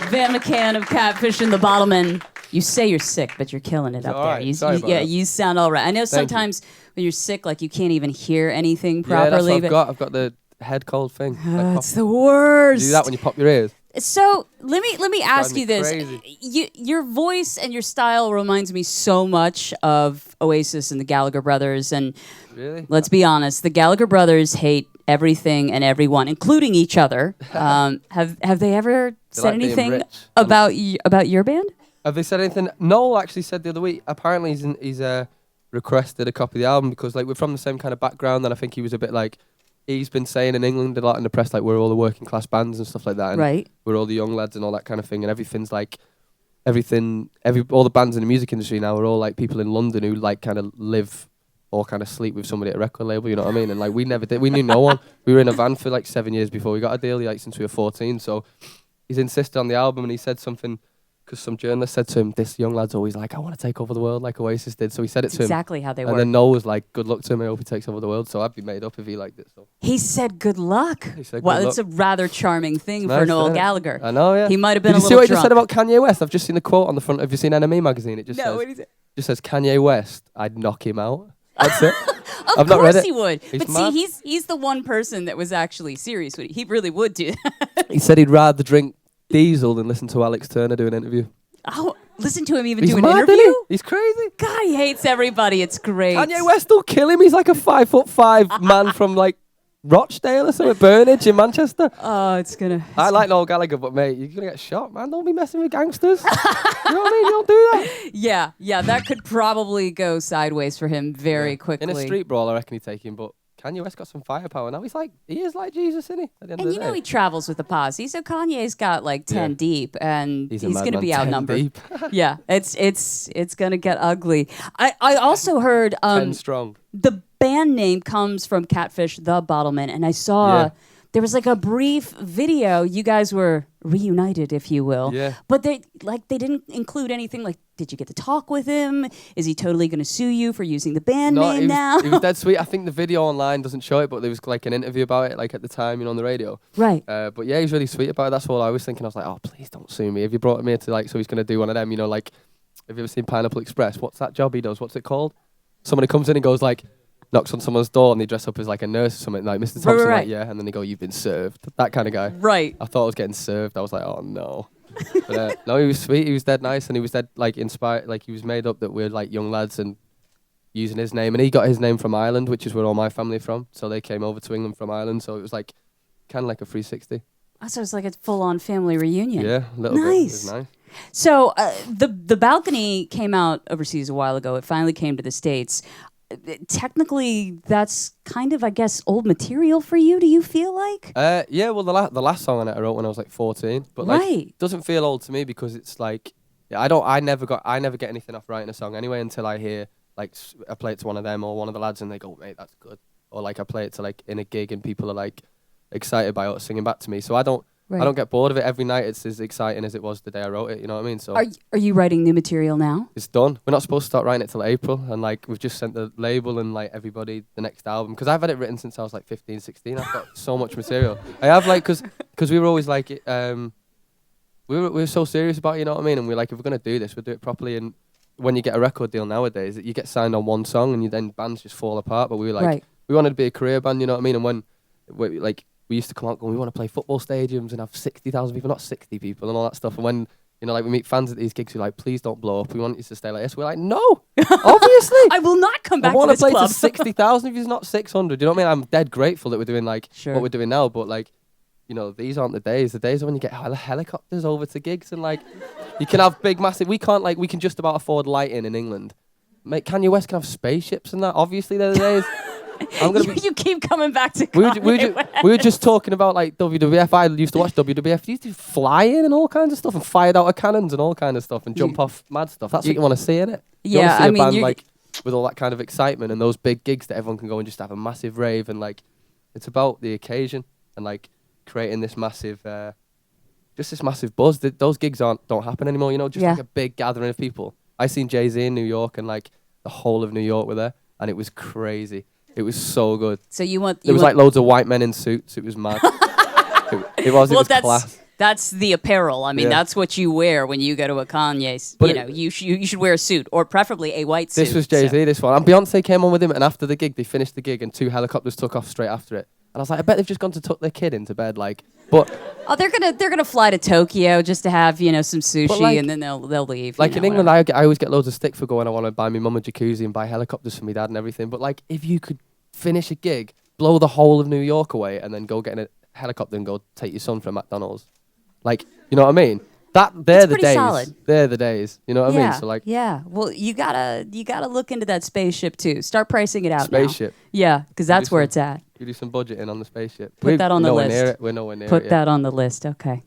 Van McCann of Catfish and the Bottlemen. You say you're sick, but you're killing it up there. Right. You sound all right. I know sometimes when you're sick, like you can't even hear anything properly. Yeah, that's what I've got the head cold thing. It's the worst. You do that when you pop your ears. So let me ask you this: crazy. your voice and your style reminds me so much of Oasis and the Gallagher brothers. And really, let's be honest, the Gallagher brothers hate everything and everyone, including each other. Have they ever said anything about your band? Have they said anything? Noel actually said the other week. Apparently, he's requested a copy of the album because like we're from the same kind of background, and I think he was a bit like. He's been saying in England a lot in the press, like, we're all the working class bands and stuff like that. And right. We're all the young lads and all that kind of thing. And everything's like, all the bands in the music industry now are all like people in London who like kind of live or kind of sleep with somebody at a record label, you know what I mean? And like, we never did. We knew no one. We were in a van for like 7 years before we got a deal, like since we were 14. So he's insisted on the album and he said something, because some journalist said to him, this young lad's always like, I want to take over the world like Oasis did. So he said it to him. Exactly how they were. And then Noel was like, good luck to him. I hope he takes over the world. So I'd be made up if he liked it. So he said good luck. He said well, good it's luck. a rather charming thing It's for nice, Noel Gallagher. I know, yeah. He might have been Did a you see little what he drunk. just said about Kanye West? I've just seen the quote on the front. Have you seen NME magazine? It just says, what is it? Just says Kanye West, I'd knock him out. That's it. Of course he would. He's but mad. see, he's the one person that was actually serious with it. He really would do that. He said he'd rather drink Diesel than listen to Alex Turner do an interview. Oh, listen to him even He's do an mad, interview? isn't he? He's crazy. God, he hates everybody. It's great. Kanye West will kill him. He's like a 5'5" man from like Rochdale or something, Burnage in Manchester. Oh, it's gonna. I like Noel Gallagher, but mate, you're gonna get shot, man. Don't be messing with gangsters. You know what I mean? You don't do that. Yeah, that could probably go sideways for him very quickly. In a street brawl, I reckon he'd take him, but Kanye West got some firepower now. He is like Jesus, isn't he? At the end And of you the know day. he travels with a posse, so Kanye's got like 10 deep, and he's a going to be 10 outnumbered. deep. Yeah, it's going to get ugly. I also heard 10 strong. the band name comes from Catfish, the Bottlemen, and I saw there was like a brief video. You guys were reunited, if you will. Yeah. But they didn't include anything like, did you get to talk with him? Is he totally going to sue you for using the band name now? It was dead sweet. I think the video online doesn't show it, but there was like an interview about it, like at the time, on the radio. Right. But yeah, he's really sweet about it. That's all I was thinking. I was like, oh, please don't sue me. Have you brought him here to like, so he's going to do one of them, like, have you ever seen Pineapple Express? What's that job he does? What's it called? Somebody comes in and goes like, knocks on someone's door and they dress up as like a nurse or something, like Mr. Thompson, right. like, yeah, and then they go, you've been served. That kind of guy. Right. I thought I was getting served. I was like, oh no. But no, he was sweet. He was dead nice, and he was dead like inspired. Like he was made up that we're like young lads and using his name, and he got his name from Ireland, which is where all my family are from. So they came over to England from Ireland. So it was like kind of like a 360. So it's like a full-on family reunion. Yeah, a little bit. It was nice. So the balcony came out overseas a while ago. It finally came to the States. Technically, that's kind of, I guess, old material for you. Do you feel like? Yeah. Well, the last song on it I wrote when I was like 14, but like right. doesn't feel old to me because it's like I never get anything off writing a song anyway until I hear like I play it to one of them or one of the lads and they go, mate, that's good, or like I play it to like in a gig and people are like excited by it singing back to me. So I don't get bored of it every night. It's as exciting as it was the day I wrote it. You know what I mean? So are you writing new material now? It's done. We're not supposed to start writing it till April, and like we've just sent the label and like everybody the next album because I've had it written since I was like 15, 16. I've got so much material. I have like because we were always like we were so serious about it, you know what I mean? And we're like, if we're gonna do this, we'll do it properly. And when you get a record deal nowadays, you get signed on one song and then bands just fall apart. But we were like, we wanted to be a career band, you know what I mean? And when we used to come out going, we want to play football stadiums and have 60,000 people, not 60 people and all that stuff. And when, like we meet fans at these gigs who are like, please don't blow up. We want you to stay like this. We're like, no, obviously. I will not come back to this club. I want to to play to 60,000 if it's not 600. You know what I mean? I'm dead grateful that we're doing like what we're doing now. But like, these aren't the days. The days are when you get helicopters over to gigs and like, you can have big, massive, we can just about afford lighting in England. Mate, Kanye West can have spaceships and that. Obviously, they're the days. You keep coming back to we were just talking about like WWF. I used to watch WWF. You used to fly in and all kinds of stuff and fired out of cannons and all kinds of stuff and jump off mad stuff. That's what you want to see, innit? You Yeah, see I mean, band, like with all that kind of excitement and those big gigs that everyone can go and just have a massive rave and like it's about the occasion and like creating this massive, just this massive buzz. Those gigs don't happen anymore. Just like a big gathering of people. I seen Jay-Z in New York and like the whole of New York were there and it was crazy. It was so good. So there was like loads of white men in suits. It was mad. it was class. That's the apparel. I mean, Yeah. that's what you wear when you go to a Kanye. But You should wear a suit, or preferably a white suit. This was Jay-Z, this one. And Beyonce came on with him, and after the gig, they finished the gig, and 2 helicopters took off straight after it. And I was like, I bet they've just gone to tuck their kid into bed, like. But Oh, they're gonna fly to Tokyo just to have some sushi, like- and then they'll leave. like in England, whatever. I always get loads of stick for going, I want to buy my mum a jacuzzi and buy helicopters for my dad and everything. But like, if you could finish a gig, blow the whole of New York away, and then go get in a helicopter and go take your son from McDonald's, like, you know what I mean? They're the pretty days. solid. They're the days. You know what I mean? So like, yeah. Well, you gotta look into that spaceship too. Start pricing it out. spaceship. Now. Yeah, because that's where it's at. You do some budgeting on the spaceship. Put that on the nowhere list. Near it. We're nowhere near it. Put yet. that on the list. Okay.